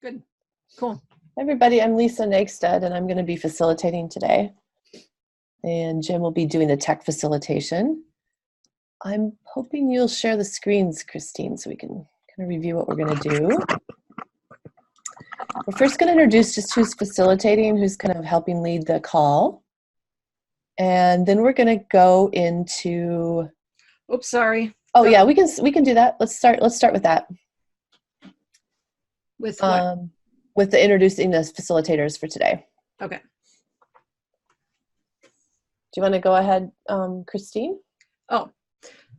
Good. Cool. Everybody, I'm Lisa Nakestead, and I'm going to be facilitating today. And Jim will be doing the tech facilitation. I'm hoping you'll share the screens, Christine, so we can kind of review what we're going to do. We're first going to introduce just who's facilitating, who's kind of helping lead the call. And then we're going to go into... Oops, sorry. Oh, yeah, we can do that. Let's start with that. With what? With the introducing the facilitators for today. Okay. Do you want to go ahead, Christine? So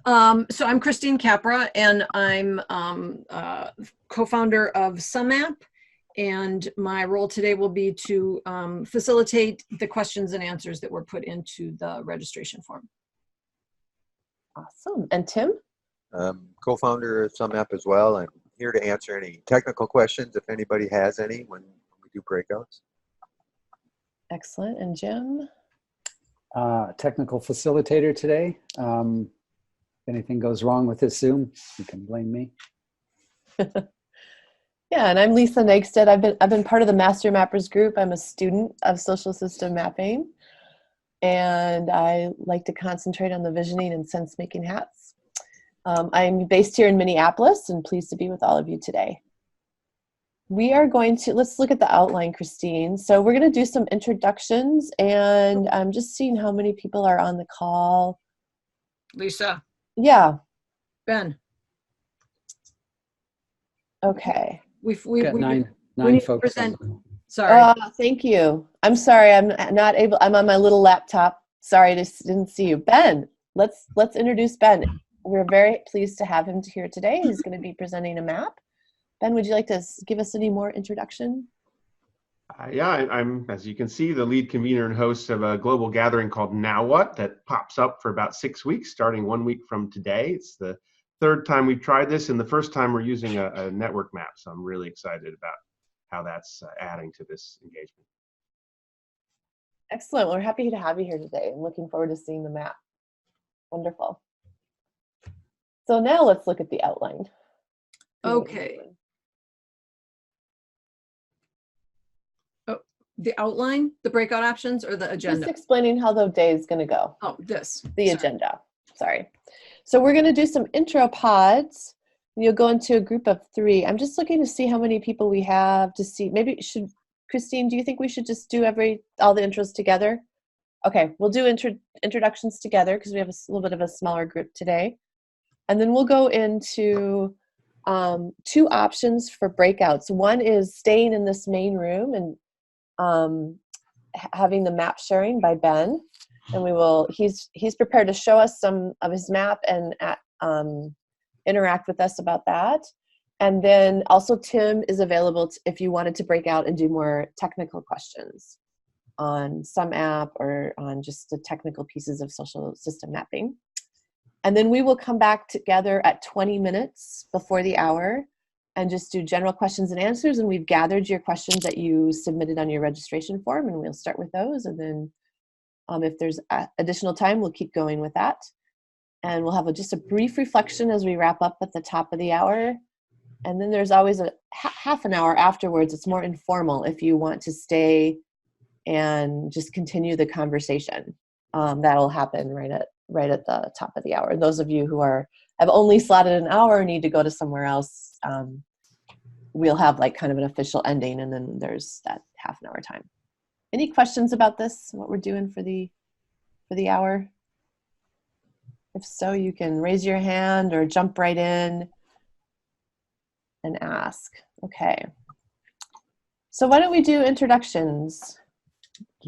I'm Christine Capra, and I'm co-founder of sumApp, and my role today will be to facilitate the questions and answers that were put into the registration form. Awesome. And Tim? Co-founder of sumApp as well. I'm here to answer any technical questions if anybody has any when we do breakouts. Excellent. And Jim? Technical facilitator today. If anything goes wrong with this Zoom, you can blame me. Yeah, and I'm Lisa Nakestead. I've been part of the Master Mappers group. I'm a student of social system mapping, and I like to concentrate on the visioning and sense-making hats. I'm based here in Minneapolis and pleased to be with all of you today. We are going to, let's look at the outline, Christine. So we're going to do some introductions, and I'm just seeing how many people are on the call. Lisa. Yeah. Ben. Okay. We've got nine folks. Sorry. Thank you. I'm sorry. I'm not able. I'm on my little laptop. Sorry, I just didn't see you. Ben, let's introduce Ben. We're very pleased to have him here today. He's going to be presenting a map. Ben, would you like to give us any more introduction? Yeah, I'm, as you can see, the lead convener and host of a global gathering called Now What that pops up for about 6 weeks, starting 1 week from today. It's the third time we've tried this, and the first time we're using a network map. So I'm really excited about how that's adding to this engagement. Excellent. We're happy to have you here today and looking forward to seeing the map. Wonderful. So now let's look at the outline. Okay. Oh, the outline, the breakout options, or the agenda? Just explaining how the day is going to go. Oh, this. The agenda. Sorry. So we're going to do some intro pods. You'll go into a group of 3. I'm just looking to see how many people we have to see. Maybe Christine, do you think we should just do all the intros together? Okay, we'll do introductions together because we have a little bit of a smaller group today. And then we'll go into 2 options for breakouts. One is staying in this main room and having the map sharing by Ben. And he's prepared to show us some of his map and interact with us about that. And then also Tim is available if you wanted to break out and do more technical questions on sumApp or on just the technical pieces of social system mapping. And then we will come back together at 20 minutes before the hour and just do general questions and answers. And we've gathered your questions that you submitted on your registration form, and we'll start with those. And then if there's additional time, we'll keep going with that. And we'll have just a brief reflection as we wrap up at the top of the hour. And then there's always a half an hour afterwards. It's more informal if you want to stay and just continue the conversation. That'll happen right at the top of the hour. And those of you who have only slotted an hour or need to go to somewhere else, we'll have like kind of an official ending, and then there's that half an hour time. Any questions about this, what we're doing for the hour? If so, you can raise your hand or jump right in and ask. Okay. So why don't we do introductions?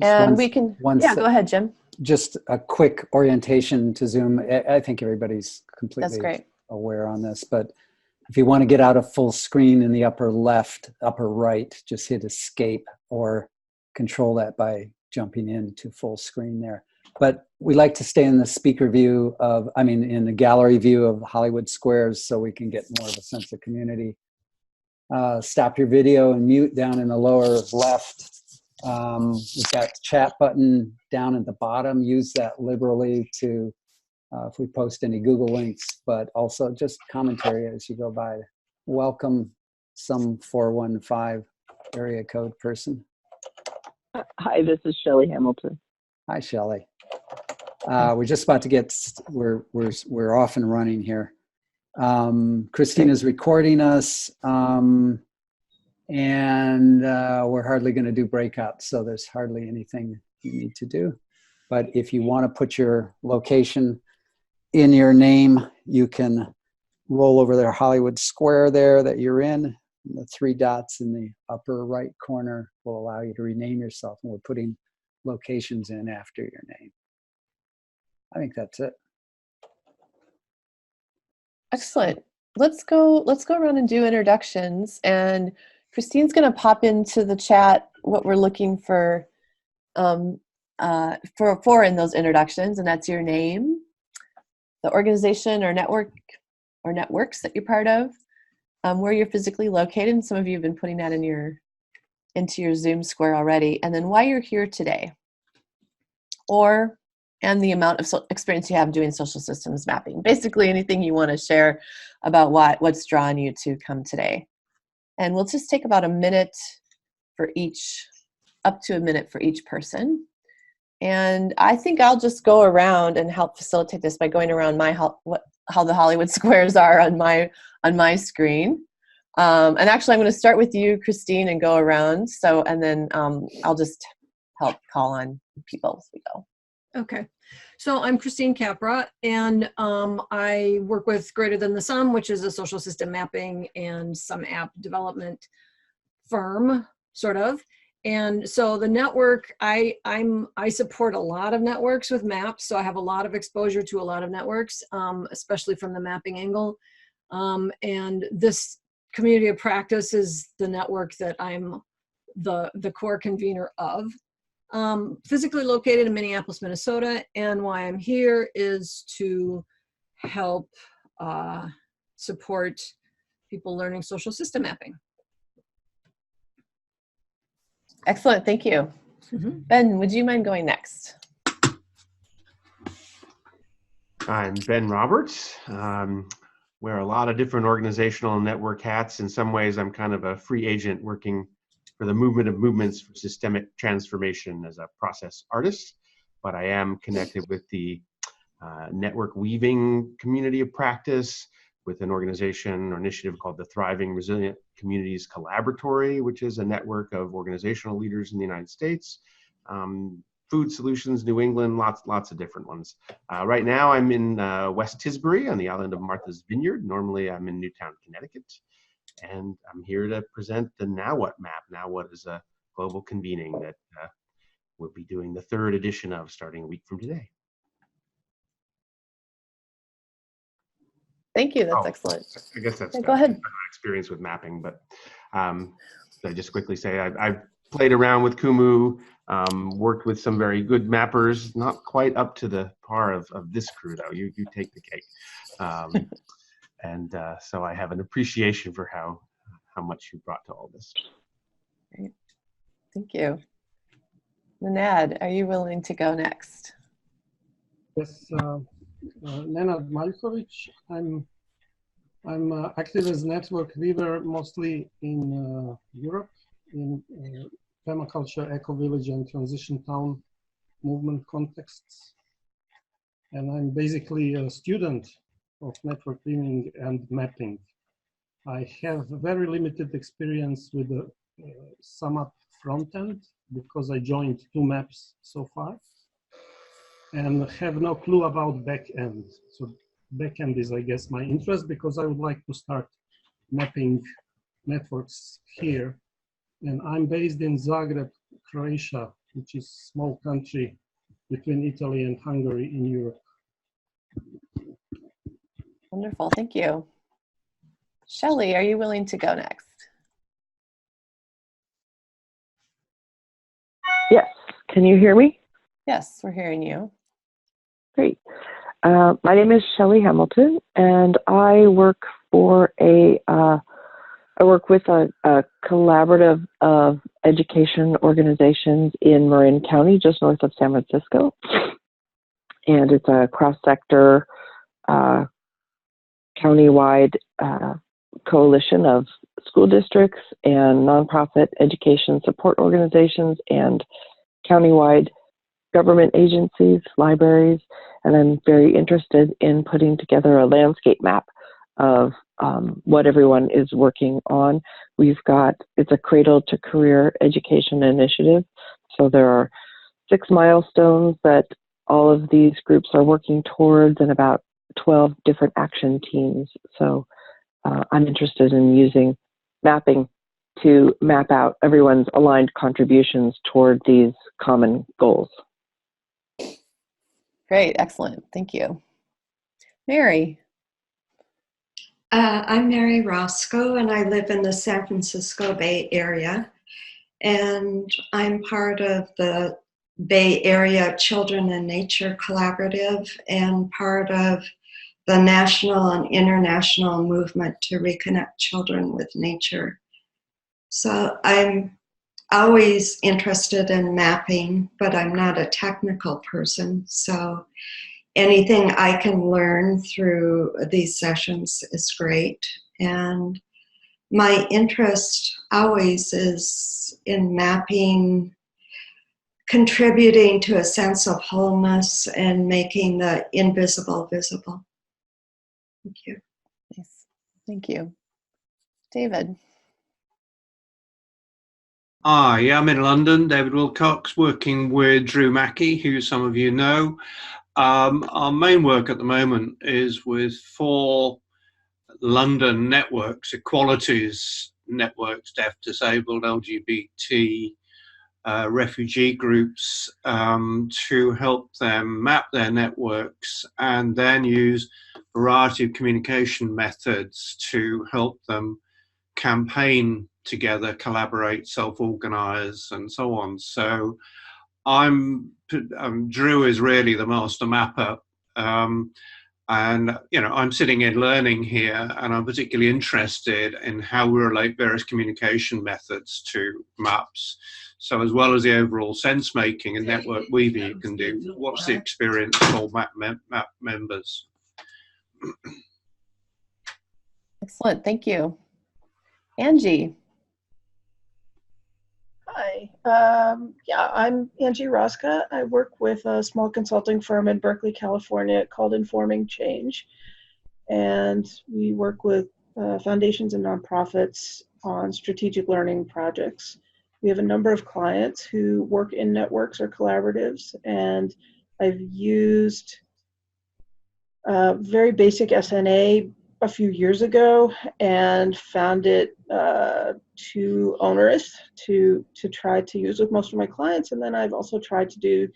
And we can, go ahead, Jim. Just a quick orientation to Zoom. I think everybody's completely aware on this, but if you want to get out of full screen in the upper left, upper right, just hit escape or control that by jumping into full screen there. But we like to stay in the speaker view in the gallery view of Hollywood Squares so we can get more of a sense of community. Stop your video and mute down in the lower left. We've got the chat button down at the bottom. Use that liberally to, if we post any Google links, but also just commentary as you go by. Welcome some 415 area code person. Hi, this is Shelley Hamilton. Hi, Shelley. We're just about to get, we're off and running here. Christina's recording us, and we're hardly going to do breakouts, so there's hardly anything you need to do. But if you want to put your location in your name, you can roll over their Hollywood square there that you're in. The 3 dots in the upper right corner will allow you to rename yourself, and we're putting locations in after your name. I think that's it. Excellent. Let's go around and do introductions. And Christine's going to pop into the chat what we're looking for in those introductions, and that's your name, the organization or network or networks that you're part of, where you're physically located, and some of you have been putting that into your Zoom square already, and then why you're here today, and the amount of experience you have doing social systems mapping. Basically anything you want to share about what's drawn you to come today. And we'll just take about a minute for each, up to a minute for each person. And I think I'll just go around and help facilitate this by going around how the Hollywood squares are on my screen. And actually, I'm going to start with you, Christine, and go around. And then I'll just help call on people as we go. Okay, so I'm Christine Capra, and I work with Greater Than the Sum, which is a social system mapping and sumApp development firm, sort of. And so the network, I support a lot of networks with maps, so I have a lot of exposure to a lot of networks, especially from the mapping angle. And this community of practice is the network that I'm the core convener of. Physically located in Minneapolis, Minnesota, and why I'm here is to help support people learning social system mapping. Excellent, thank you. Mm-hmm. Ben, would you mind going next? I'm Ben Roberts. Wear a lot of different organizational and network hats. In some ways, I'm kind of a free agent working for the movement of movements for systemic transformation as a process artist, but I am connected with the network weaving community of practice with an organization or initiative called the Thriving Resilient Communities Collaboratory, which is a network of organizational leaders in the United States. Food Solutions, New England, lots of different ones. Right now I'm in West Tisbury on the island of Martha's Vineyard. Normally I'm in Newtown, Connecticut. And I'm here to present the Now What map. Now What is a global convening that we'll be doing the 3rd edition of starting a week from today. Thank you, that's excellent. I guess that's go ahead. My experience with mapping, but I just quickly say I've played around with Kumu, worked with some very good mappers, not quite up to the par of this crew though. You take the cake. And so I have an appreciation for how much you brought to all this. Great. Thank you. Nenad, are you willing to go next? Yes, Nenad Maljkovic. I'm active as network weaver mostly in Europe, in permaculture, eco-village, and transition town movement contexts. And I'm basically a student of network weaving and mapping. I have very limited experience with the sumApp frontend because I joined 2 maps so far and have no clue about backend. So backend is, I guess, my interest because I would like to start mapping networks here. And I'm based in Zagreb, Croatia, which is a small country between Italy and Hungary in Europe. Wonderful, thank you. Shelley, are you willing to go next? Yes, can you hear me? Yes, we're hearing you. Great. My name is Shelley Hamilton, and I work for I work with a collaborative of education organizations in Marin County, just north of San Francisco. And it's a cross-sector countywide coalition of school districts and nonprofit education support organizations and countywide government agencies, libraries, and I'm very interested in putting together a landscape map of what everyone is working on. It's a cradle to career education initiative. So there are 6 milestones that all of these groups are working towards and about 12 different action teams. So I'm interested in using mapping to map out everyone's aligned contributions toward these common goals. Great, excellent, thank you. Mary. I'm Mary Roscoe, and I live in the San Francisco Bay Area. And I'm part of the Bay Area Children and Nature Collaborative and part of the national and international movement to reconnect children with nature. So I'm always interested in mapping, but I'm not a technical person. So anything I can learn through these sessions is great. And my interest always is in mapping, contributing to a sense of wholeness and making the invisible visible. Thank you. Nice. Thank you. David. Hi, I'm in London, David Wilcock, working with Drew Mackey, who some of you know. Our main work at the moment is with 4 London networks, equalities networks, deaf, disabled, LGBT, refugee groups, to help them map their networks and then use a variety of communication methods to help them campaign together, collaborate, self-organize, and so on. So Drew is really the master mapper, and I'm sitting in learning here, and I'm particularly interested in how we relate various communication methods to maps. So as well as the overall sense making and network weaving you can do, what's the experience for map members? Excellent, thank you. Angie. Hi, yeah, I'm Angie Rosca. I work with a small consulting firm in Berkeley, California called Informing Change. And we work with foundations and nonprofits on strategic learning projects. We have a number of clients who work in networks or collaboratives, and I've used very basic SNA a few years ago and found it too onerous to try to use with most of my clients. And then I've also tried to do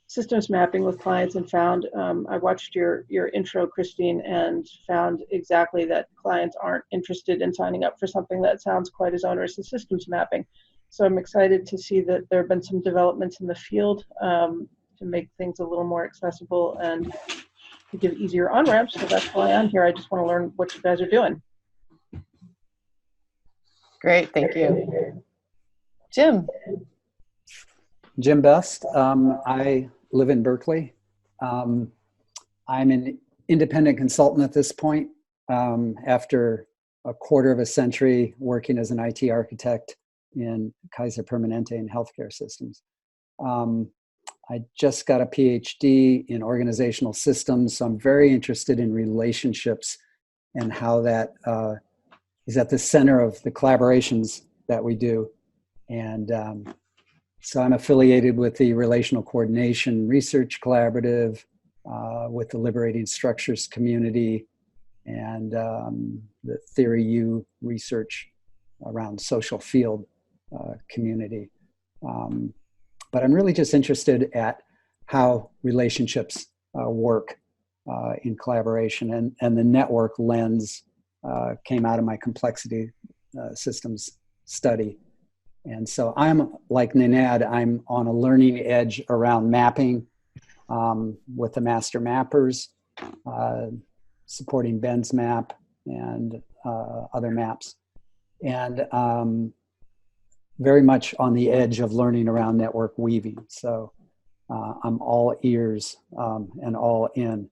systems mapping with clients and found, I watched your intro, Christine, and found exactly that clients aren't interested in signing up for something that sounds quite as onerous as systems mapping. So I'm excited to see that there have been some developments in the field to make things a little more accessible and to give easier on-ramps. So that's why I'm here. I just want to learn what you guys are doing. Great, thank you. Jim. Jim Best. I live in Berkeley. I'm an independent consultant at this point after a quarter of a century working as an IT architect in Kaiser Permanente and healthcare systems. I just got a PhD in organizational systems, so I'm very interested in relationships and how that is at the center of the collaborations that we do. And so I'm affiliated with the Relational Coordination Research Collaborative, with the Liberating Structures community, and the Theory U research around social field community. But I'm really just interested at how relationships work in collaboration, and the network lens came out of my complexity systems study. And so I'm like Ninad, I'm on a learning edge around mapping with the master mappers, supporting Ben's map and other maps. And very much on the edge of learning around network weaving. So I'm all ears and all in.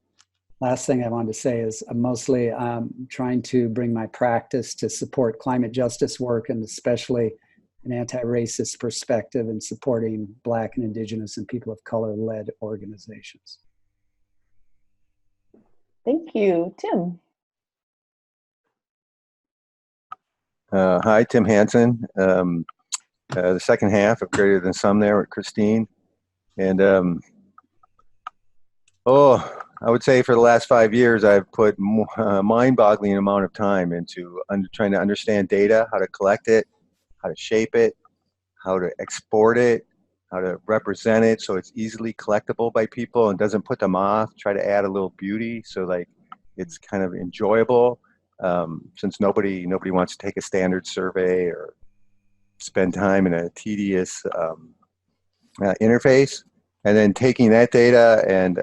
last thing I wanted to say is mostly trying to bring my practice to support climate justice work, and especially an anti-racist perspective in supporting Black and Indigenous and people of color-led organizations. Thank you. Tim. Hi, Tim Hansen. The second half of Greater Than Some there with Christine. And I would say for the last 5 years, I've put mind-boggling amount of time into trying to understand data, how to collect it, how to shape it, how to export it, how to represent it so it's easily collectible by people and doesn't put them off. Try to add a little beauty so like it's kind of enjoyable, since nobody wants to take a standard survey or spend time in a tedious interface. And then taking that data and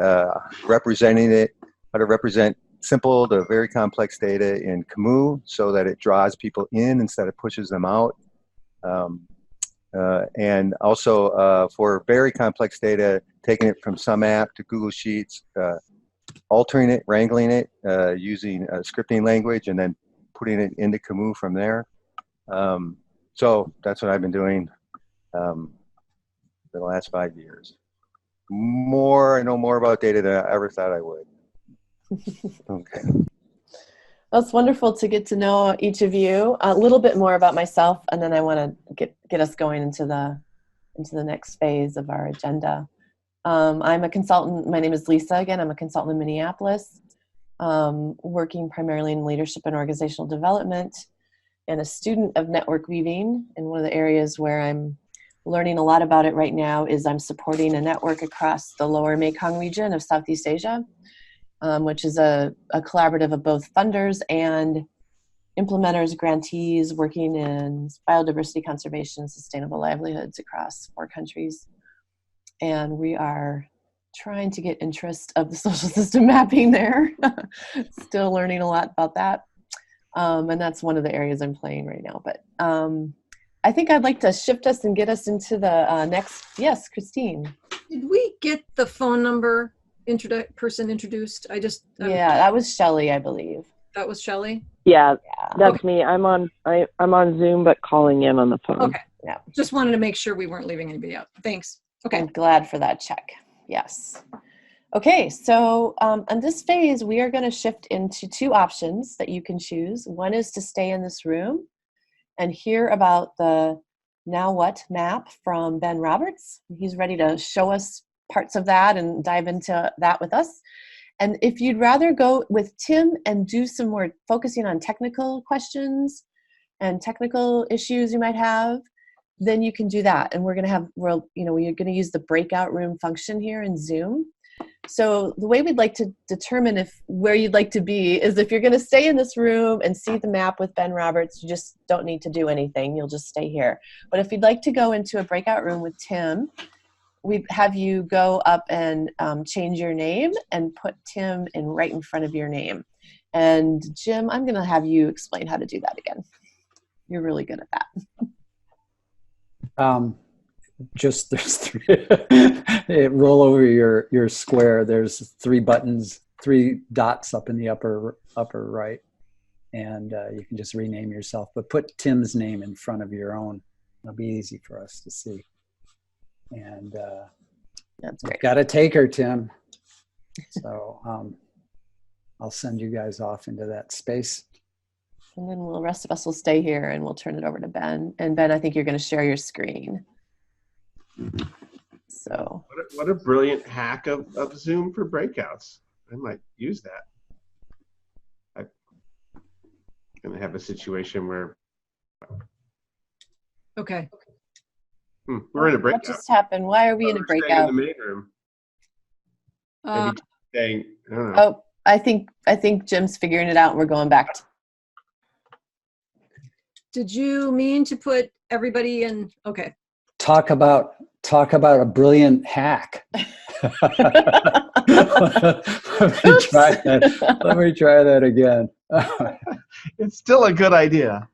representing it, how to represent simple to very complex data in Camus so that it draws people in instead of pushes them out. And also for very complex data, taking it from sumApp to Google Sheets, altering it, wrangling it, using scripting language, and then putting it into Camus from there. So that's what I've been doing for the last 5 years. I know more about data than I ever thought I would. Okay. Well, it's wonderful to get to know each of you a little bit more about myself, and then I want to get us going into the next phase of our agenda. I'm a consultant. My name is Lisa. Again, I'm a consultant in Minneapolis, working primarily in leadership and organizational development, and a student of network weaving. And one of the areas where I'm learning a lot about it right now is I'm supporting a network across the lower Mekong region of Southeast Asia, which is a collaborative of both funders and implementers, grantees working in biodiversity conservation, sustainable livelihoods across 4 countries. And we are trying to get interest of the social system mapping there. Still learning a lot about that. And that's one of the areas I'm playing right now. But I think I'd like to shift us and get us into the next. Yes, Christine. Did we get the phone number person introduced? Yeah, that was Shelley, I believe. That was Shelley? Yeah, that's me. I'm on Zoom, but calling in on the phone. Okay. Yeah. Just wanted to make sure we weren't leaving anybody out. Thanks. Okay. I'm glad for that check. Yes. Okay, so on this phase, we are going to shift into 2 options that you can choose. One is to stay in this room and hear about the Now What map from Ben Roberts. He's ready to show us parts of that and dive into that with us. And if you'd rather go with Tim and do some more focusing on technical questions and technical issues you might have, then you can do that. And we're going to use the breakout room function here in Zoom. So the way we'd like to determine where you'd like to be is if you're going to stay in this room and see the map with Ben Roberts, you just don't need to do anything. You'll just stay here. But if you'd like to go into a breakout room with Tim, we have you go up and change your name and put Tim right in front of your name. And Jim, I'm going to have you explain how to do that again. You're really good at that. Just there's 3. Roll over your square. There's 3 buttons, 3 dots up in the upper right, and you can just rename yourself. But put Tim's name in front of your own. It'll be easy for us to see. And that's great. Got to take her, Tim. So I'll send you guys off into that space. And then the rest of us will stay here and we'll turn it over to Ben. And Ben, I think you're going to share your screen. So what a brilliant hack of Zoom for breakouts. I might use that. I'm going to have a situation where... Okay. We're in a breakout. What just happened? Why are we in a breakout? In the main room. Maybe I don't know. Oh, I think Jim's figuring it out and we're going back. Did you mean to put everybody in? Okay. Talk about a brilliant hack. Let me try that again. It's still a good idea.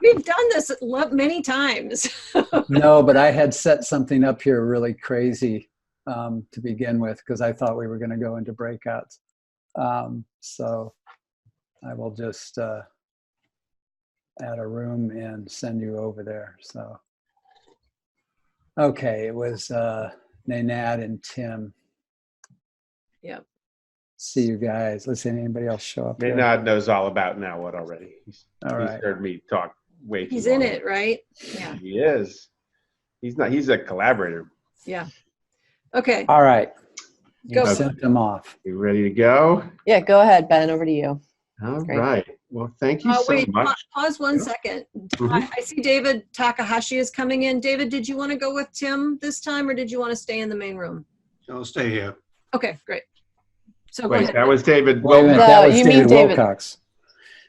We've done this many times. No, but I had set something up here really crazy to begin with because I thought we were going to go into breakouts. So I will just add a room and send you over there. So, okay, it was Nanad and Tim. Yep. See you guys. Let's see, anybody else show up here? Nanad knows all about Now What already. He's heard me talk way too He's long. in it, right? Yeah. He is. He's not. He's a collaborator. Yeah. Okay. All right. Go. Sent them off. You ready to go? Yeah, go ahead, Ben. Over to you. All Great. right. Well, thank you so Wait, much. pause one second. I see David Takahashi is coming in. David, did you want to go with Tim this time, or did you want to stay in the main room? I'll stay here. Okay, great. So go Wait, ahead. that was David. Wait a minute, No, that was you mean David David. Wilcox.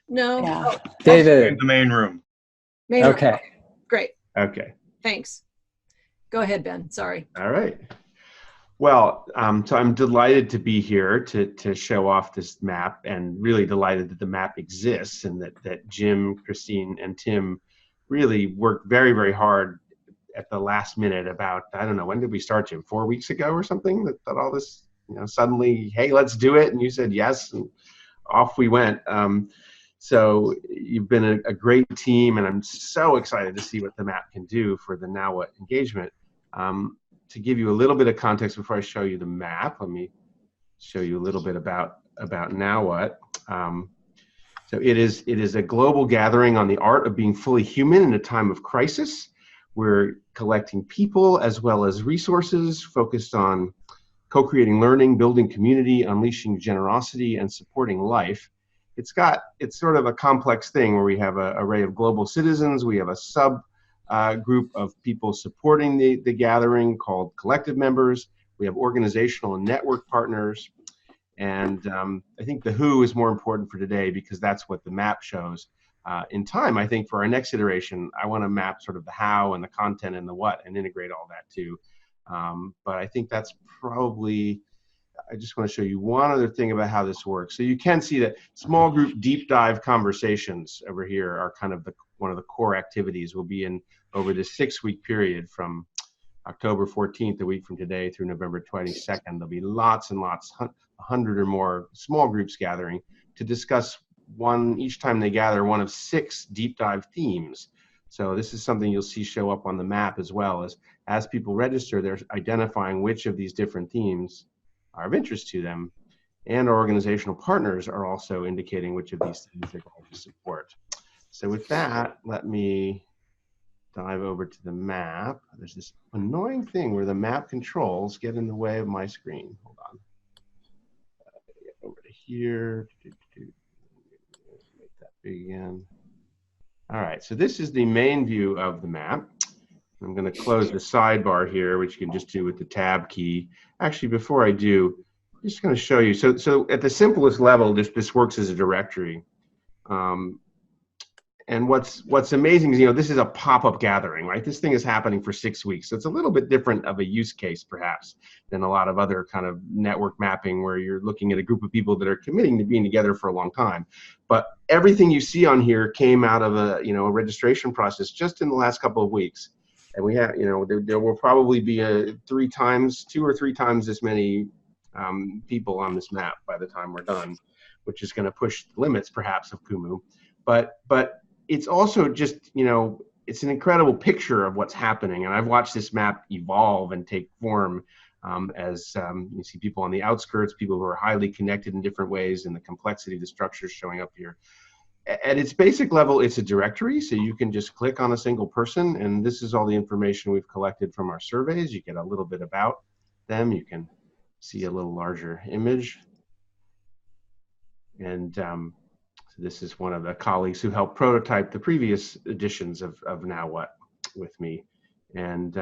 No. Yeah. Oh, David. The main room. main room. Okay. Great. Okay. Thanks. Go ahead, Ben. Sorry. All right. Well, so I'm delighted to be here to show off this map, and really delighted that the map exists, and that Jim, Christine, and Tim really worked very, very hard at the last minute about, I don't know, when did we start, Jim? 4 weeks ago or something? That all this, suddenly, hey, let's do it. And you said yes, and off we went. So you've been a great team, and I'm so excited to see what the map can do for the Now What engagement. To give you a little bit of context before I show you the map, let me show you a little bit about Now What. So it is a global gathering on the art of being fully human in a time of crisis. We're collecting people as well as resources focused on co-creating learning, building community, unleashing generosity, and supporting life. It's sort of a complex thing where we have an array of global citizens. We have a sub group of people supporting the gathering called collective members. We have organizational and network partners. And I think the who is more important for today because that's what the map shows. In time, I think for our next iteration, I want to map sort of the how and the content and the what and integrate all that too. But I think that's probably, I just want to show you one other thing about how this works. So you can see that small group deep dive conversations over here are kind of one of the core activities. We'll be in over this 6-week period from October 14th, a week from today, through November 22nd. There'll be lots and lots, 100 or more small groups gathering to discuss each time they gather, one of 6 deep dive themes. So this is something you'll see show up on the map as well. As people register, they're identifying which of these different themes are of interest to them, and our organizational partners are also indicating which of these themes they're going to support. So with that, let me dive over to the map. There's this annoying thing where the map controls get in the way of my screen. Hold on. Get over to here. Make that big again. All right, so this is the main view of the map. I'm going to close the sidebar here, which you can just do with the tab key. Actually, before I do, I'm just going to show you. So at the simplest level, this works as a directory. And what's amazing is, this is a pop-up gathering, right? This thing is happening for 6 weeks. So it's a little bit different of a use case, perhaps, than a lot of other kind of network mapping where you're looking at a group of people that are committing to being together for a long time. But everything you see on here came out of a registration process just in the last couple of weeks. And we have, there will probably be 2 or 3 times this many people on this map by the time we're done, which is going to push the limits, perhaps, of Kumu. But it's also just, it's an incredible picture of what's happening. And I've watched this map evolve and take form as you see people on the outskirts, people who are highly connected in different ways, and the complexity of the structures showing up here. At its basic level, it's a directory, so you can just click on a single person, and this is all the information we've collected from our surveys. You get a little bit about them. You can see a little larger image. And so this is one of the colleagues who helped prototype the previous editions of Now What with me. And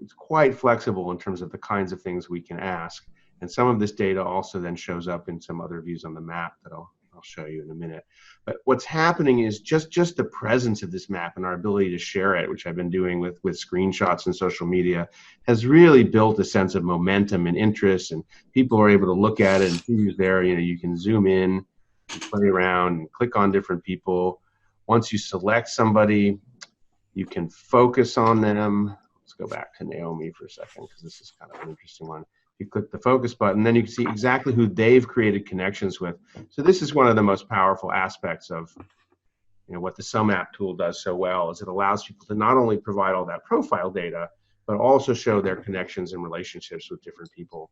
it's quite flexible in terms of the kinds of things we can ask. And some of this data also then shows up in some other views on the map that I'll show you in a minute. But what's happening is just the presence of this map and our ability to share it, which I've been doing with screenshots and social media, has really built a sense of momentum and interest, and people are able to look at it and see who's there. You can zoom in, play around, and click on different people. Once you select somebody, you can focus on them. Let's go back to Naomi for a second, because this is kind of an interesting one. You click the focus button, then you can see exactly who they've created connections with. So this is one of the most powerful aspects of what the sumApp tool does so well, is it allows people to not only provide all that profile data, but also show their connections and relationships with different people.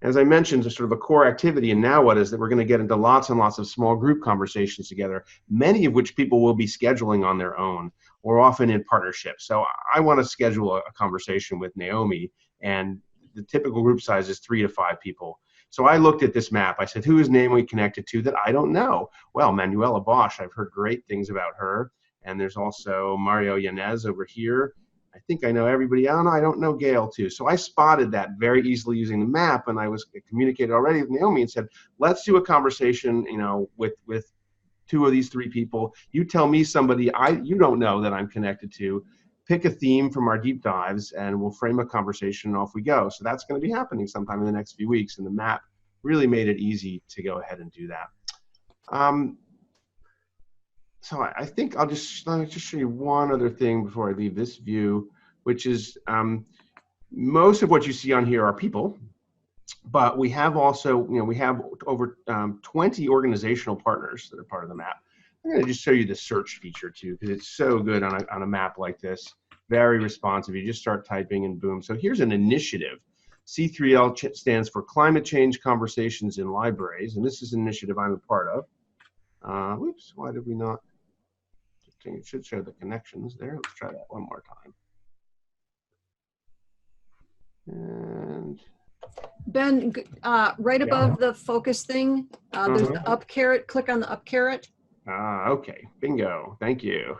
As I mentioned, sort of a core activity in Now What is that we're going to get into lots and lots of small group conversations together, many of which people will be scheduling on their own or often in partnership. So I want to schedule a conversation with Naomi, and the typical group size is 3 to 5 people. So I looked at this map. I said, who is Naomi connected to that I don't know? Well, Manuela Bosch, I've heard great things about her. And there's also Mario Yanez over here. I think I know everybody. I don't know Gail too. So I spotted that very easily using the map, and I was communicated already with Naomi and said, let's do a conversation, with 2 of these 3 people. You tell me somebody you don't know that I'm connected to. Pick a theme from our deep dives, and we'll frame a conversation, and off we go. So that's going to be happening sometime in the next few weeks, and the map really made it easy to go ahead and do that. So I think let me just show you one other thing before I leave this view, which is most of what you see on here are people, but we have also, we have over 20 organizational partners that are part of the map. I'm going to just show you the search feature too, because it's so good on a map like this. Very responsive. You just start typing and boom. So here's an initiative. C3L stands for Climate Change Conversations in Libraries, and this is an initiative I'm a part of. Whoops, why did we not? It should show the connections there. Let's try that one more time. And Ben, right above the focus thing, there's the up caret. Click on the up caret. Okay, bingo. Thank you.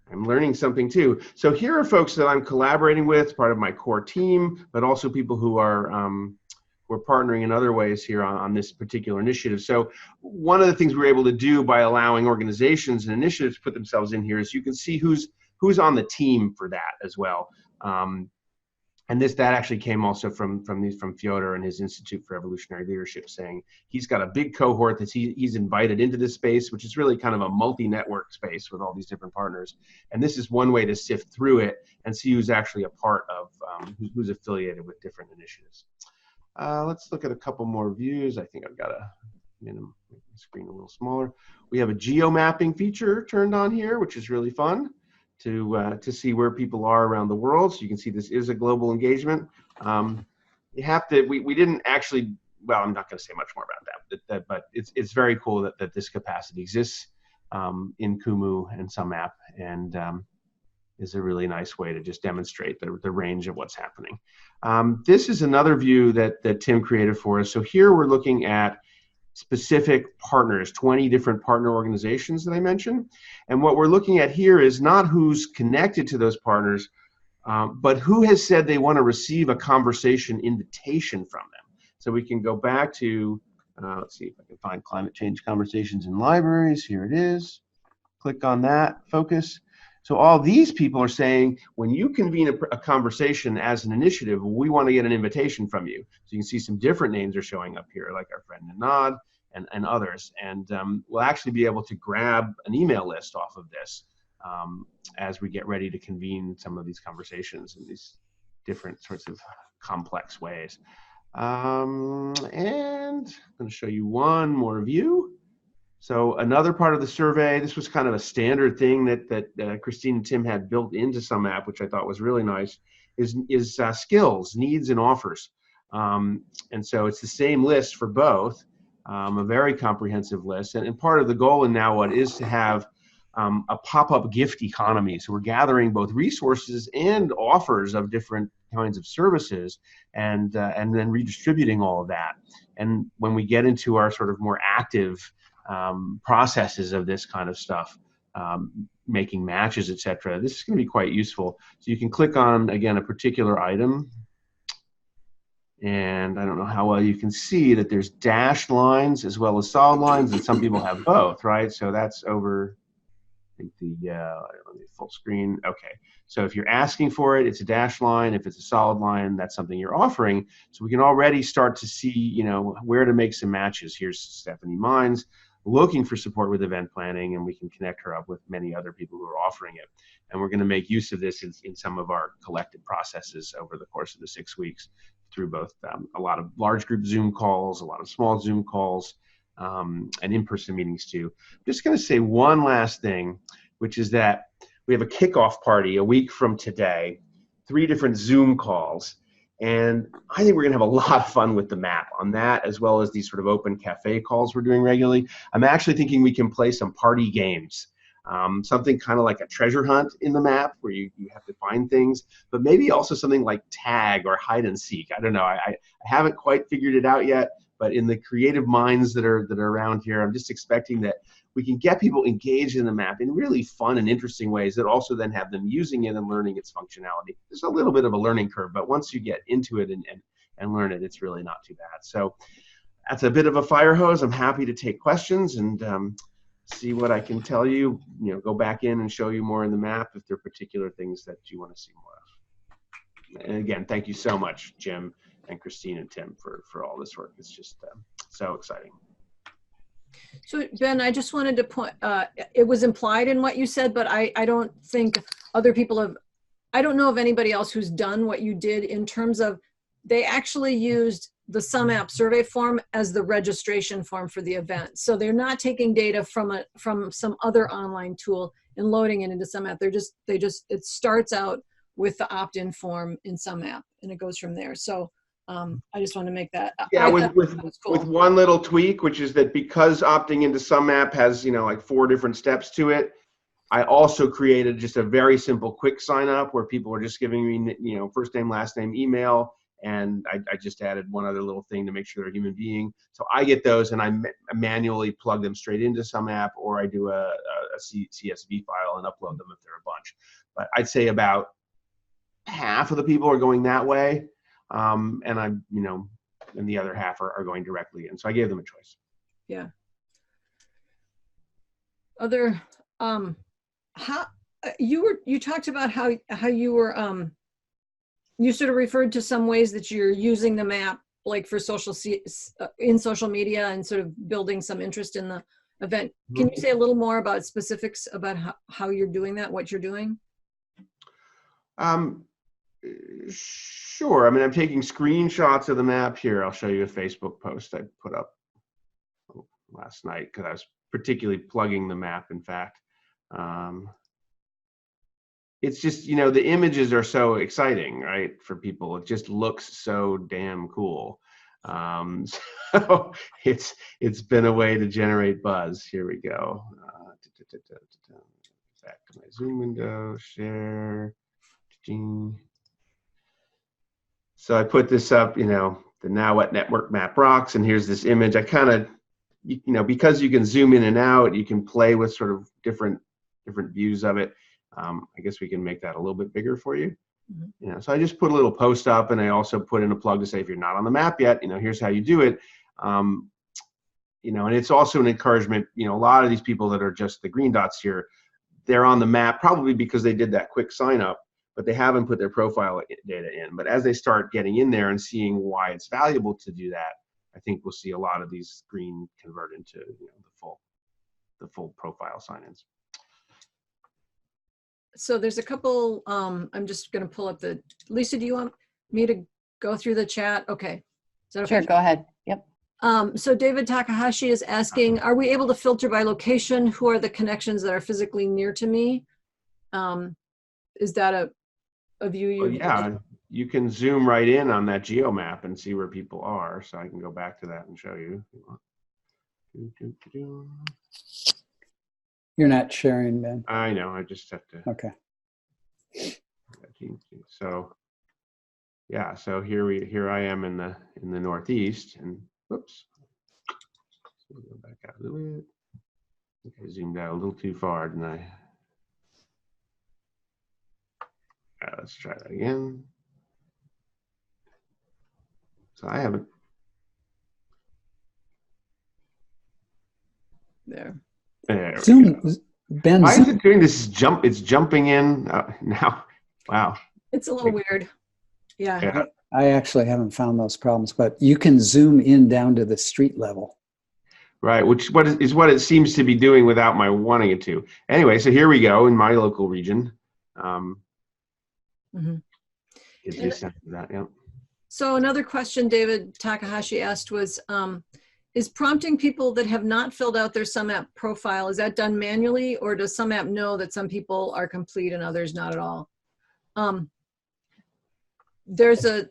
I'm learning something too. So here are folks that I'm collaborating with, part of my core team, but also people who are we're partnering in other ways here on this particular initiative. So one of the things we were able to do by allowing organizations and initiatives to put themselves in here is you can see who's on the team for that as well. And that actually came also from Fyodor and his Institute for Evolutionary Leadership, saying he's got a big cohort that he's invited into this space, which is really kind of a multi-network space with all these different partners. And this is one way to sift through it and see who's actually a part of, who's affiliated with different initiatives. Let's look at a couple more views. I think I've got to make the screen a little smaller. We have a geo-mapping feature turned on here, which is really fun to see where people are around the world. So you can see this is a global engagement. You have to, we didn't actually, well, I'm not going to say much more about that, but it's very cool that this capacity exists in Kumu and sumApp, and is a really nice way to just demonstrate the range of what's happening. This is another view that Tim created for us. So here we're looking at specific partners, 20 different partner organizations that I mentioned. And what we're looking at here is not who's connected to those partners, but who has said they want to receive a conversation invitation from them. So we can go back to, let's see if I can find climate change conversations in libraries. Here it is. Click on that, focus. So all these people are saying, when you convene a conversation as an initiative, we want to get an invitation from you. So you can see some different names are showing up here, like our friend Nanad and others. And we'll actually be able to grab an email list off of this as we get ready to convene some of these conversations in these different sorts of complex ways. And I'm going to show you one more view. So another part of the survey, this was kind of a standard thing that Christine and Tim had built into sumApp, which I thought was really nice, is skills, needs, and offers. And so it's the same list for both, a very comprehensive list. And part of the goal in Now What is to have a pop-up gift economy. So we're gathering both resources and offers of different kinds of services, and then redistributing all of that. And when we get into our sort of more active processes of this kind of stuff, making matches, etc., this is going to be quite useful. So you can click on, again, a particular item, and I don't know how well you can see that there's dashed lines as well as solid lines, and some people have both, right? So that's over, I think the full screen. Okay, so if you're asking for it, it's a dashed line. If it's a solid line, that's something you're offering. So we can already start to see, where to make some matches. Here's Stephanie Mines looking for support with event planning, and we can connect her up with many other people who are offering it. And we're going to make use of this in some of our collective processes over the course of the 6 weeks through both a lot of large group Zoom calls, a lot of small Zoom calls, and in-person meetings too. I'm just going to say one last thing, which is that we have a kickoff party a week from today, 3 different Zoom calls. And I think we're going to have a lot of fun with the map on that, as well as these sort of open cafe calls we're doing regularly. I'm actually thinking we can play some party games, something kind of like a treasure hunt in the map where you have to find things, but maybe also something like tag or hide and seek. I don't know. I haven't quite figured it out yet, but in the creative minds that are around here, I'm just expecting that we can get people engaged in the map in really fun and interesting ways that also then have them using it and learning its functionality. There's a little bit of a learning curve, but once you get into it and learn it, it's really not too bad. So that's a bit of a fire hose. I'm happy to take questions and see what I can tell you. Go back in and show you more in the map if there are particular things that you want to see more of. And again, thank you so much, Jim and Christine and Tim, for all this work. It's just so exciting. So Ben, I just wanted to point, it was implied in what you said, but I don't think other people have, I don't know of anybody else who's done what you did in terms of, they actually used the sumApp survey form as the registration form for the event. So they're not taking data from some other online tool and loading it into sumApp. It starts out with the opt-in form in sumApp and it goes from there. So I just want to make that. Yeah, with one little tweak, which is that because opting into sumApp has, like 4 different steps to it, I also created just a very simple quick sign up where people are just giving me, first name, last name, email, and I just added one other little thing to make sure they're a human being. So I get those and I manually plug them straight into sumApp, or I do a CSV file and upload them if they're a bunch. But I'd say about half of the people are going that way. And and the other half are going directly in. So I gave them a choice. Yeah. Other, how you talked about how you were, you sort of referred to some ways that you're using the map, like for in social media and sort of building some interest in the event. Can you say a little more about specifics about how you're doing that, what you're doing? Sure. I mean, I'm taking screenshots of the map here. I'll show you a Facebook post I put up last night because I was particularly plugging the map, in fact. It's just, the images are so exciting, right, for people. It just looks so damn cool. So it's been a way to generate buzz. Here we go. Back to my Zoom window, share. So I put this up, the Now What Network Map rocks, and here's this image. I kind of, because you can zoom in and out, you can play with sort of different views of it. I guess we can make that a little bit bigger for you. Mm-hmm. So I just put a little post up, and I also put in a plug to say, if you're not on the map yet, here's how you do it. And it's also an encouragement. A lot of these people that are just the green dots here, they're on the map probably because they did that quick sign up, but they haven't put their profile data in. But as they start getting in there and seeing why it's valuable to do that, I think we'll see a lot of these green convert into the full profile sign-ins. So there's a couple, I'm just going to pull up Lisa, do you want me to go through the chat? Okay. Is that okay? Sure, go ahead. Yep. So David Takahashi is asking, are we able to filter by location? Who are the connections that are physically near to me? Is that a view you? Well, yeah, you can zoom right in on that geo map and see where people are. So I can go back to that and show you. You're not sharing, Ben. I know. I just have to. Okay. So, yeah. So here I am in the Northeast, and whoops. Go back out a little bit. Okay, zoomed out a little too far, didn't I? Let's try that again. So I haven't. There. Zoom, Ben. Why is it doing this jump? It's jumping in now. Wow. It's a little weird. Yeah. I actually haven't found those problems, but you can zoom in down to the street level. Right, which is what it seems to be doing without my wanting it to. Anyway, so here we go in my local region. Mm-hmm. Gives you a sense of that, yeah. So another question David Takahashi asked was, is prompting people that have not filled out their sumApp profile, is that done manually, or does sumApp know that some people are complete and others not at all? There's a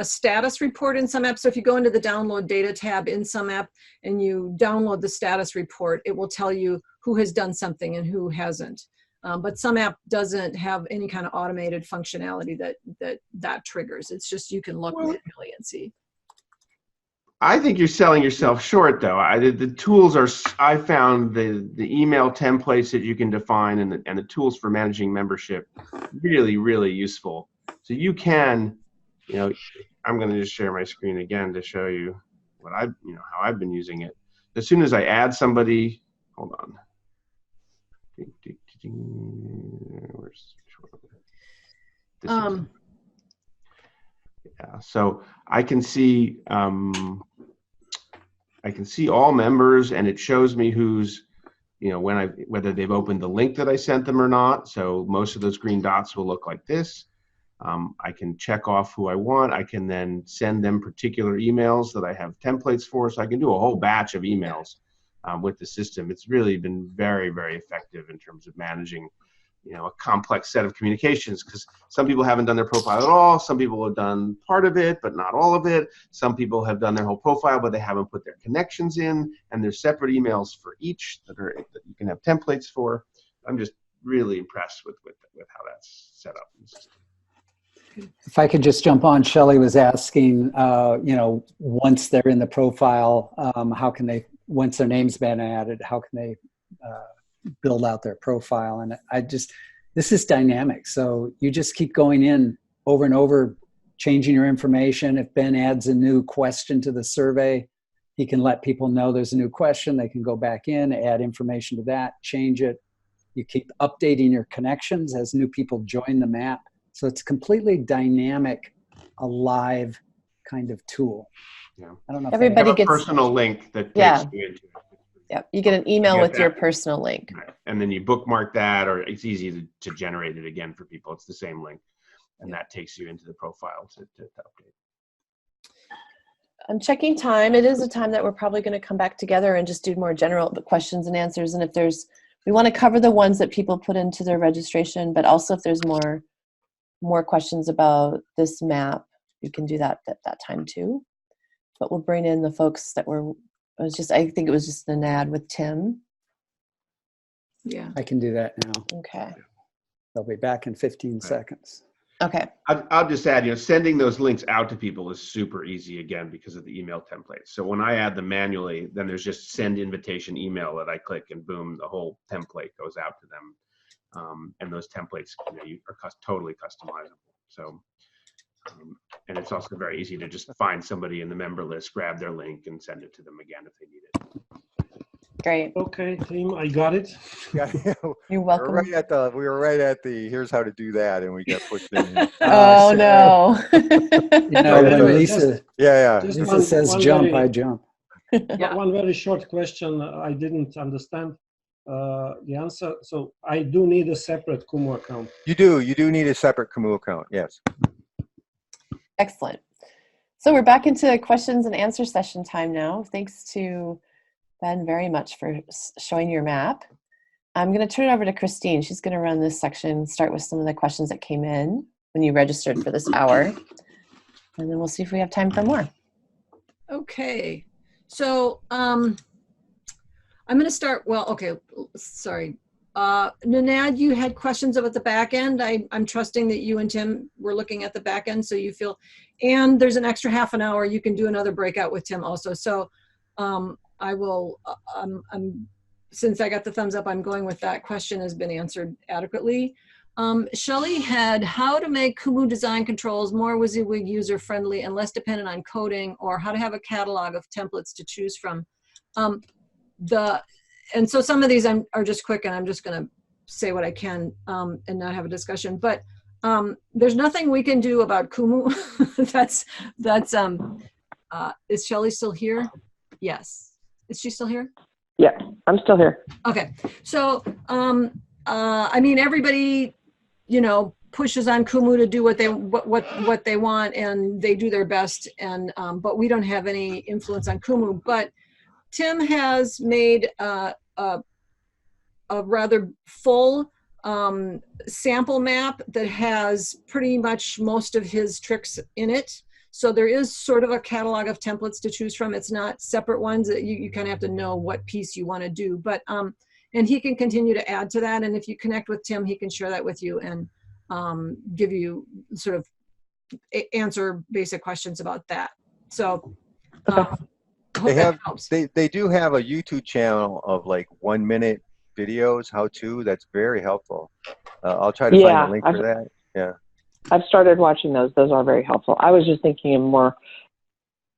status report in sumApp. So if you go into the download data tab in sumApp and you download the status report, it will tell you who has done something and who hasn't. But sumApp doesn't have any kind of automated functionality that triggers. It's just you can look manually and see. I think you're selling yourself short, though. The tools are. I found the email templates that you can define and the tools for managing membership really, really useful. So you can, I'm going to just share my screen again to show you what how I've been using it. As soon as I add somebody, hold on. Yeah, so I can see all members, and it shows me who's, whether they've opened the link that I sent them or not. So most of those green dots will look like this. I can check off who I want. I can then send them particular emails that I have templates for. So I can do a whole batch of emails with the system. It's really been very, very effective in terms of managing, a complex set of communications, because some people haven't done their profile at all. Some people have done part of it, but not all of it. Some people have done their whole profile, but they haven't put their connections in, and there's separate emails for each that you can have templates for. I'm just really impressed with how that's set up in the system. If I could just jump on, Shelley was asking, once they're in the profile, how can they, once their name's been added, how can they build out their profile? And this is dynamic. So you just keep going in over and over, changing your information. If Ben adds a new question to the survey, he can let people know there's a new question. They can go back in, add information to that, change it. You keep updating your connections as new people join the map. So it's completely dynamic, alive kind of tool. Yeah. I don't know. Everybody gets a personal link that takes you into it. Yep. You get an email with your personal link. Right. And then you bookmark that, or it's easy to generate it again for people. It's the same link. And that takes you into the profile to update. I'm checking time. It is a time that we're probably going to come back together and just do more general questions and answers. And if we want to cover the ones that people put into their registration, but also if there's more questions about this map, you can do that at that time too. But we'll bring in the folks that I think it was just an ad with Tim. Yeah. I can do that now. Okay. They'll be back in 15 seconds. Okay. I'll just add, sending those links out to people is super easy, again, because of the email templates. So when I add them manually, then there's just send invitation email that I click, and boom, the whole template goes out to them. And those templates are totally customizable. So, and it's also very easy to just find somebody in the member list, grab their link, and send it to them again if they need it. Great. Okay, team, I got it. You're welcome. We were right at the here's how to do that, and we got pushed in. Oh no. When Lisa, Lisa says jump, I jump. One very short question. I didn't understand the answer. So I do need a separate Kumu account. You do need a separate Kumu account, yes. Excellent. So we're back into questions and answer session time now. Thanks to Ben very much for showing your map. I'm going to turn it over to Christine. She's going to run this section, start with some of the questions that came in when you registered for this hour. And then we'll see if we have time for more. Okay. So I'm going to start, sorry. Nanad, you had questions about the back end. I'm trusting that you and Tim were looking at the back end, so you feel, and there's an extra half an hour. You can do another breakout with Tim also. So I will, since I got the thumbs up, I'm going with that question has been answered adequately. Shelley had how to make Kumu design controls more WYSIWYG user friendly and less dependent on coding, or how to have a catalog of templates to choose from. And so some of these are just quick, and I'm just going to say what I can and not have a discussion. But there's nothing we can do about Kumu. Is Shelley still here? Yes. Is she still here? Yeah, I'm still here. Okay. So, I mean, everybody, pushes on Kumu to do what they want, and they do their best, and but we don't have any influence on Kumu. But Tim has made a rather full sample map that has pretty much most of his tricks in it. So there is sort of a catalog of templates to choose from. It's not separate ones. That you kind of have to know what piece you want to do. But and he can continue to add to that. And if you connect with Tim, he can share that with you and give you sort of answer basic questions about that. So they do have a YouTube channel of like 1 minute videos, how to. That's very helpful. I'll try to find a link for that. Yeah. I've started watching those. Those are very helpful. I was just thinking of more,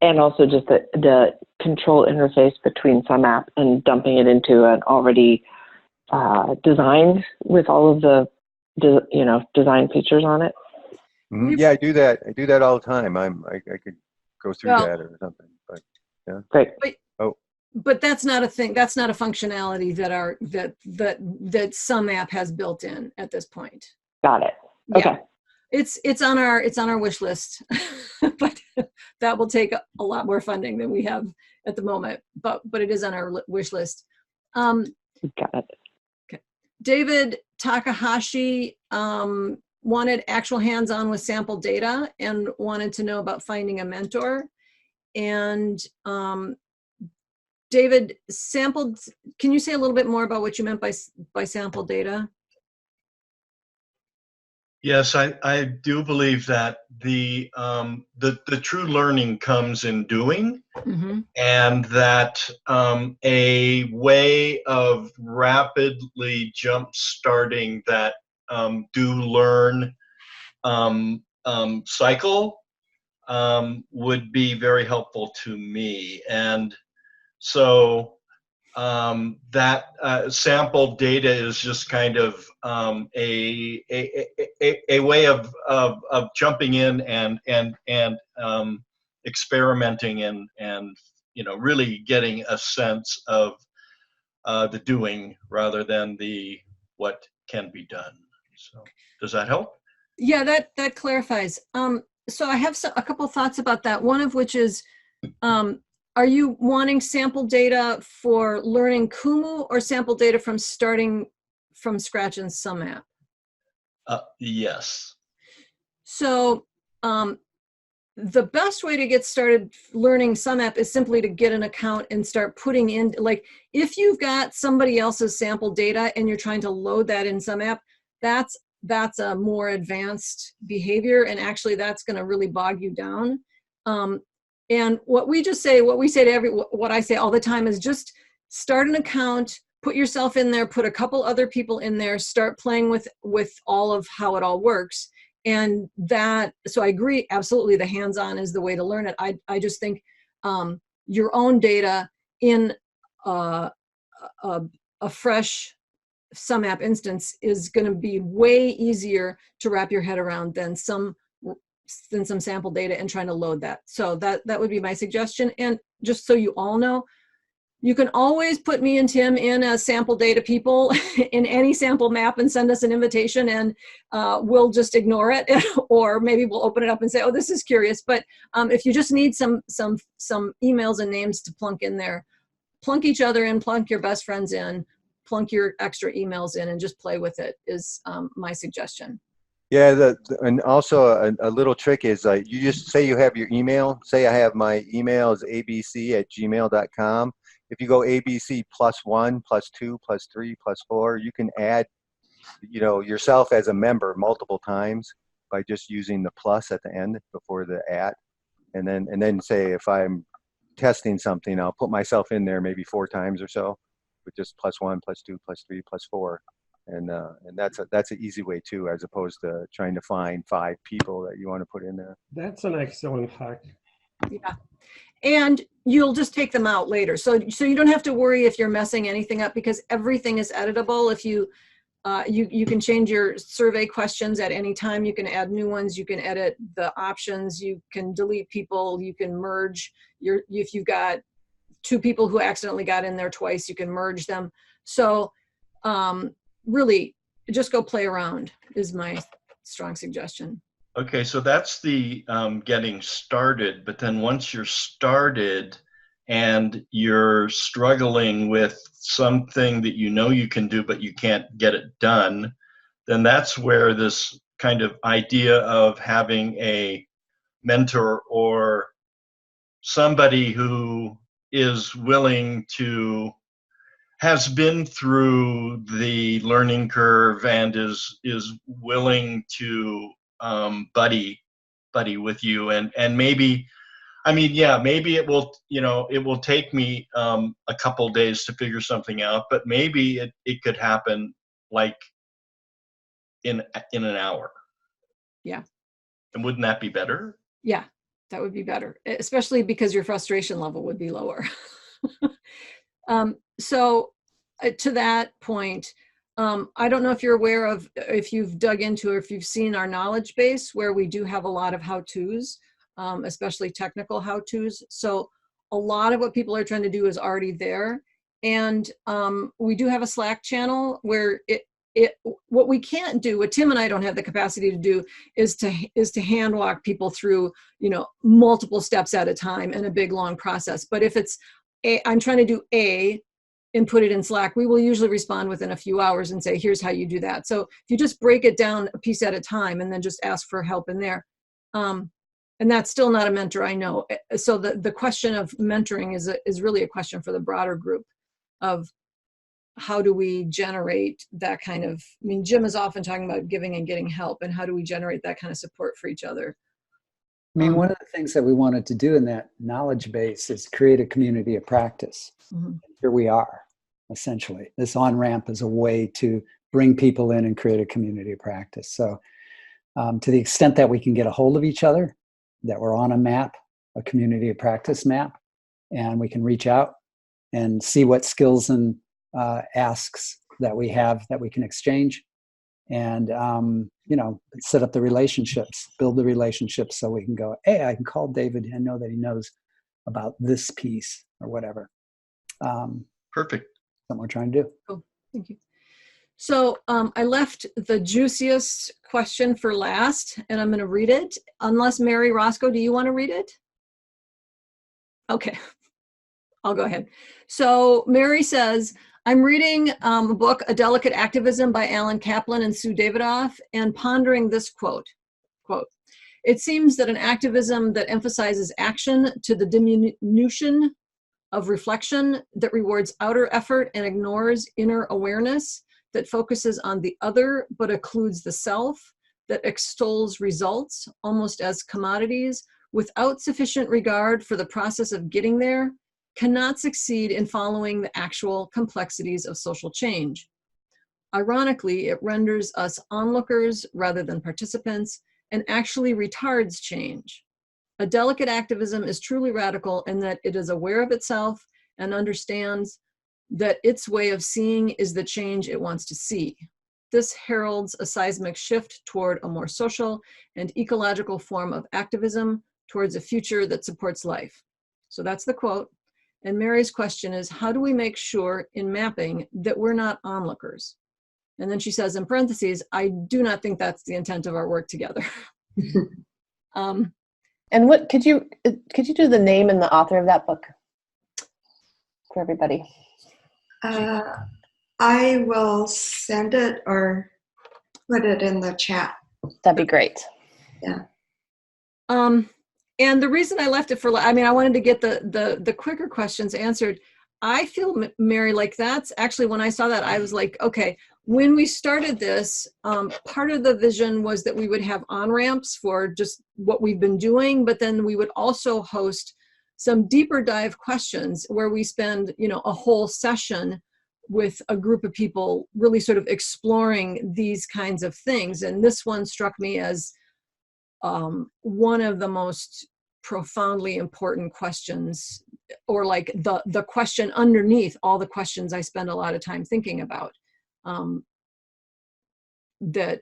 and also just the control interface between sumApp and dumping it into an already designed with all of the design features on it. Mm-hmm. Yeah, I do that. I do that all the time. I could go through that or something. But yeah. Great. But that's not a thing. That's not a functionality that sumApp has built in at this point. Got it. Okay. Yeah. It's on our wish list, but that will take a lot more funding than we have at the moment. But it is on our wish list. Got it. Okay. David Takahashi wanted actual hands-on with sample data and wanted to know about finding a mentor. And David, can you say a little bit more about what you meant by sample data? Yes, I do believe that the true learning comes in doing, mm-hmm. and that a way of rapidly jump starting that do learn cycle would be very helpful to me. And so that sample data is just kind of a way of jumping in and experimenting and really getting a sense of the doing rather than the what can be done. So does that help? Yeah, that clarifies. So I have a couple thoughts about that. One of which is, are you wanting sample data for learning Kumu or sample data from starting from scratch in sumApp? Yes. So the best way to get started learning sumApp is simply to get an account and start putting in, like if you've got somebody else's sample data and you're trying to load that in sumApp, that's a more advanced behavior, and actually that's going to really bog you down. And what I say all the time is just start an account, put yourself in there, put a couple other people in there, start playing with all of how it all works. And so I agree, absolutely, the hands-on is the way to learn it. I just think your own data in a fresh sumApp instance is going to be way easier to wrap your head around than some sample data and trying to load that. So that would be my suggestion. And just so you all know, you can always put me and Tim in as sample data people in any sample map and send us an invitation, and we'll just ignore it, or maybe we'll open it up and say, oh, this is curious. But if you just need some emails and names to plunk in there, plunk each other in, plunk your best friends in, plunk your extra emails in, and just play with it is my suggestion. Yeah, and also a little trick is you just say you have your email. Say I have my email is abc@gmail.com. If you go ABC +1, +2, +3, +4, you can add, yourself as a member multiple times by just using the plus at the end before the @ and then say if I'm testing something, I'll put myself in there maybe 4 times or so with just +1, +2, +3, +4. And that's an easy way too, as opposed to trying to find 5 people that you want to put in there. That's an excellent hack. Yeah, and you'll just take them out later. So you don't have to worry if you're messing anything up, because everything is editable. If you can change your survey questions at any time. You can add new ones. You can edit the options. You can delete people. You can merge if you've got 2 people who accidentally got in there twice, you can merge them. So really just go play around is my strong suggestion. Okay, so that's the getting started, but then once you're started and you're struggling with something that you know you can do, but you can't get it done, then that's where this kind of idea of having a mentor or somebody who is willing to, has been through the learning curve and is willing to buddy with you, and maybe, I mean, yeah, maybe it will, you know, it will take me a couple days to figure something out, but maybe it could happen like in an hour. Yeah. And wouldn't that be better? Yeah, that would be better, especially because your frustration level would be lower. So to that point, I don't know if you're aware of, if you've dug into, or if you've seen our knowledge base, where we do have a lot of how-tos, especially technical how-tos. So a lot of what people are trying to do is already there. And we do have a Slack channel where what we can't do, what Tim and I don't have the capacity to do, is to hand walk people through, you know, multiple steps at a time in a big long process. But if it's I'm trying to do A and put it in Slack, we will usually respond within a few hours and say, here's how you do that. So if you just break it down a piece at a time and then just ask for help in there. And that's still not a mentor, I know. So the question of mentoring is really a question for the broader group of how do we generate that kind of, I mean, Jim is often talking about giving and getting help, and how do we generate that kind of support for each other? I mean, one of the things that we wanted to do in that knowledge base is create a community of practice. Mm-hmm. Here we are, essentially. This on-ramp is a way to bring people in and create a community of practice. So to the extent that we can get a hold of each other, that we're on a map, a community of practice map, and we can reach out and see what skills and asks that we have that we can exchange, and you know, set up the relationships, build the relationships, so we can go, hey, I can call David and know that he knows about this piece or whatever. Perfect. Something we're trying to do. Cool. Thank you. So I left the juiciest question for last, and I'm going to read it. Unless Mary Roscoe, do you want to read it? Okay, I'll go ahead. So Mary says, I'm reading a book, A Delicate Activism by Alan Kaplan and Sue Davidoff, and pondering this quote, it seems that an activism that emphasizes action to the diminution of reflection, that rewards outer effort and ignores inner awareness, that focuses on the other but occludes the self, that extols results almost as commodities without sufficient regard for the process of getting there, cannot succeed in following the actual complexities of social change. Ironically, it renders us onlookers rather than participants, and actually retards change. A delicate activism is truly radical in that it is aware of itself and understands that its way of seeing is the change it wants to see. This heralds a seismic shift toward a more social and ecological form of activism, towards a future that supports life. So that's the quote. And Mary's question is, how do we make sure in mapping that we're not onlookers? And then she says in parentheses, I do not think that's the intent of our work together. And what could you do the name and the author of that book for everybody? I will send it or put it in the chat. That'd be great. Yeah. And the reason I left it for, I mean, I wanted to get the quicker questions answered. I feel, Mary, like that's actually, when I saw that, I was like, okay, when we started this, part of the vision was that we would have on-ramps for just what we've been doing, but then we would also host some deeper dive questions where we spend, you know, a whole session with a group of people really sort of exploring these kinds of things. And this one struck me as one of the most profoundly important questions, or like the question underneath all the questions I spend a lot of time thinking about, that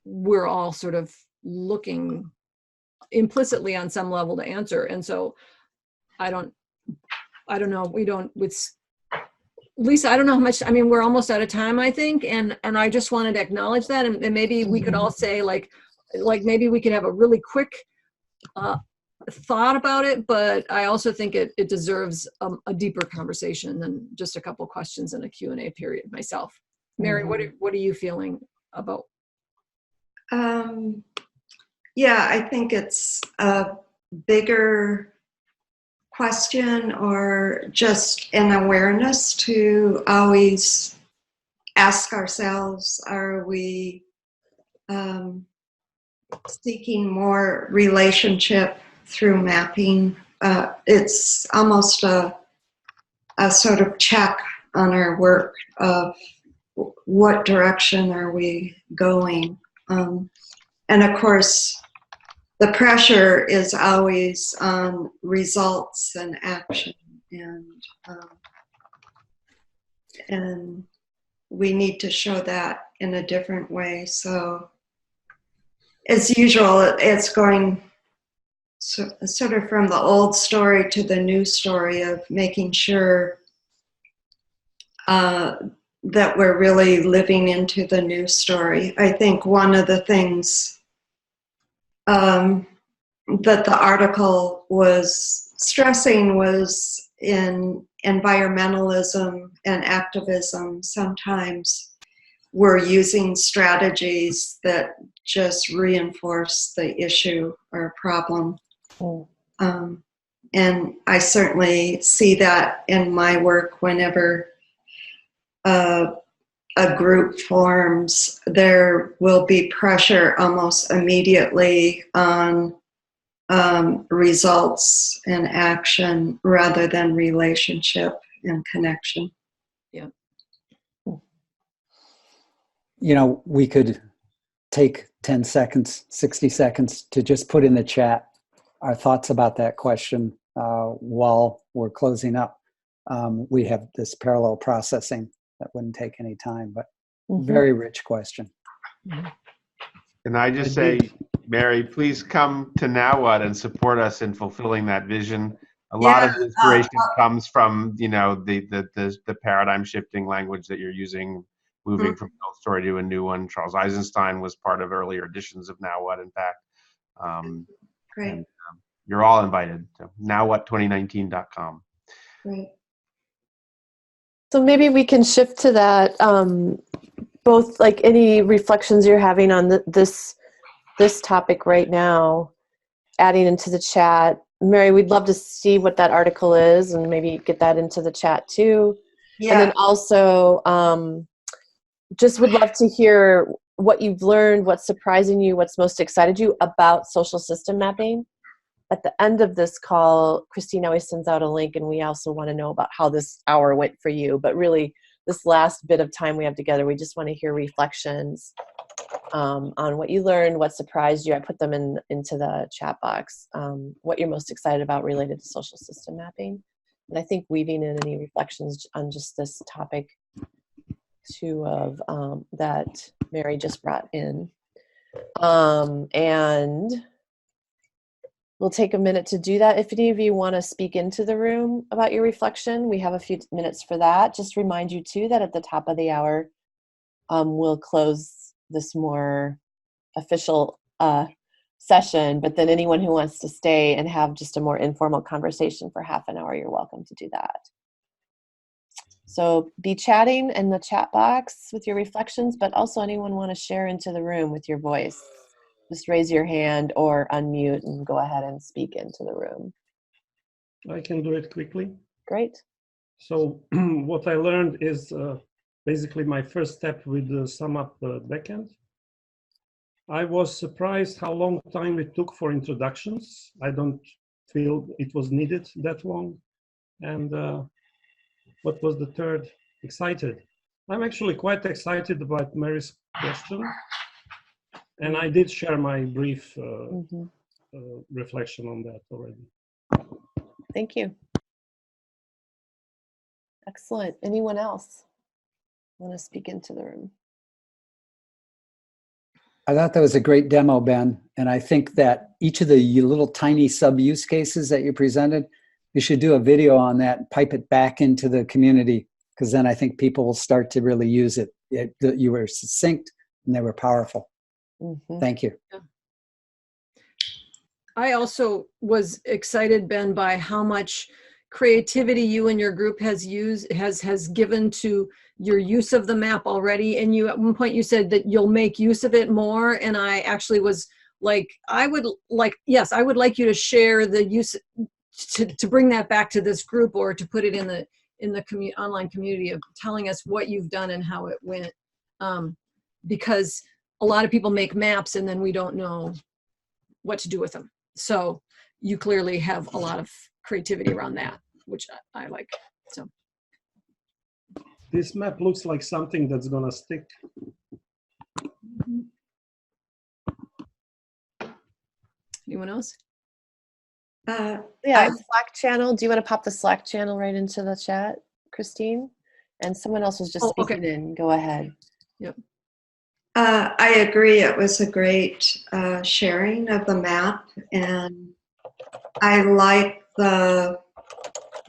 we're all sort of looking implicitly on some level to answer. And so I don't know, Lisa, I don't know how much, I mean, we're almost out of time, I think, and I just wanted to acknowledge that, and maybe we could all say, like maybe we could have a really quick thought about it, but I also think it deserves a deeper conversation than just a couple questions in a Q&A period myself. Mary, what are you feeling about? Yeah, I think it's a bigger question, or just an awareness to always ask ourselves, are we seeking more relationship through mapping? It's almost a sort of check on our work of what direction are we going. And of course, the pressure is always on results and action, and we need to show that in a different way. So, as usual, it's going sort of from the old story to the new story of making sure that we're really living into the new story. I think one of the things that the article was stressing was in environmentalism and activism, sometimes we're using strategies that just reinforce the issue or problem. And I certainly see that in my work. Whenever a group forms, there will be pressure almost immediately on results and action rather than relationship and connection. Yeah. You know, we could take 10 seconds, 60 seconds to just put in the chat our thoughts about that question while we're closing up. We have this parallel processing that wouldn't take any time, but very rich question. Can I just say, Mary, please come to Now What and support us in fulfilling that vision. A lot of the inspiration comes from, you know, the paradigm shifting language that you're using, moving from an old story to a new one. Charles Eisenstein was part of earlier editions of Now What, in fact. Great. And, you're all invited to nowwhat2019.com. Great. So maybe we can shift to that, both like any reflections you're having on this topic right now, adding into the chat. Mary, we'd love to see what that article is and maybe get that into the chat too. Yeah. And then also just would love to hear what you've learned, what's surprising you, what's most excited you about social system mapping. At the end of this call, Christine always sends out a link, and we also want to know about how this hour went for you. But really, this last bit of time we have together, we just want to hear reflections on what you learned, what surprised you. I put them into the chat box. What you're most excited about related to social system mapping. And I think weaving in any reflections on just this topic too of that Mary just brought in. And we'll take a minute to do that. If any of you want to speak into the room about your reflection, we have a few minutes for that. Just remind you too that at the top of the hour, we'll close this more official session, but then anyone who wants to stay and have just a more informal conversation for half an hour, you're welcome to do that. So be chatting in the chat box with your reflections, but also anyone want to share into the room with your voice. Just raise your hand or unmute and go ahead and speak into the room. I can do it quickly. Great. So what I learned is basically my first step with the sumApp backend. I was surprised how long time it took for introductions. I don't feel it was needed that long. And what was the third? Excited. I'm actually quite excited about Mary's question. And I did share my brief reflection on that already. Thank you. Excellent. Anyone else want to speak into the room? I thought that was a great demo, Ben. And I think that each of the little tiny sub-use cases that you presented, you should do a video on that and pipe it back into the community, because then I think people will start to really use it. You were succinct and they were powerful. Mm-hmm. Thank you. Yeah. I also was excited, Ben, by how much creativity you and your group has given to your use of the map already. And you, at one point you said that you'll make use of it more. And I actually was like, yes, I would like you to share the use, to bring that back to this group, or to put it in the online community, of telling us what you've done and how it went. Because a lot of people make maps and then we don't know what to do with them. So you clearly have a lot of creativity around that, which I like. So this map looks like something that's gonna stick. Anyone else? Yeah, Slack channel. Do you want to pop the Slack channel right into the chat, Christine? And someone else was just speaking in. Go ahead. Yep. I agree. It was a great sharing of the map, and I like the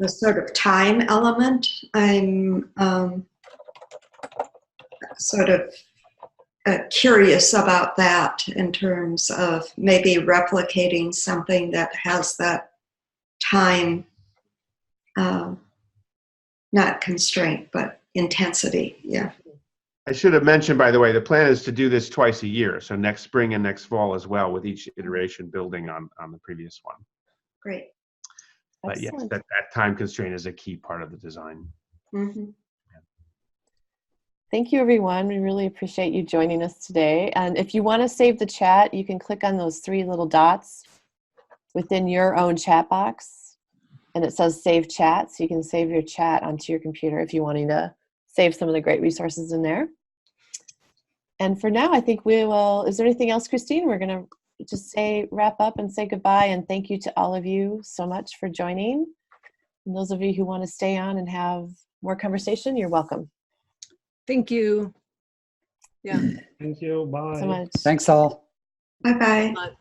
sort of time element. I'm sort of curious about that, in terms of maybe replicating something that has that time, not constraint, but intensity. Yeah. I should have mentioned, by the way, the plan is to do this twice a year. So next spring and next fall as well, with each iteration building on the previous one. Great. But yes, that time constraint is a key part of the design. Mm-hmm. Thank you, everyone. We really appreciate you joining us today. And if you want to save the chat, you can click on those 3 little dots within your own chat box. And it says Save Chat. So you can save your chat onto your computer if you're wanting to save some of the great resources in there. And for now, I think we will, is there anything else, Christine? We're going to just wrap up and say goodbye. And thank you to all of you so much for joining. And those of you who want to stay on and have more conversation, you're welcome. Thank you. Yeah. Thank you. Bye. So much. Thanks all. Bye-bye.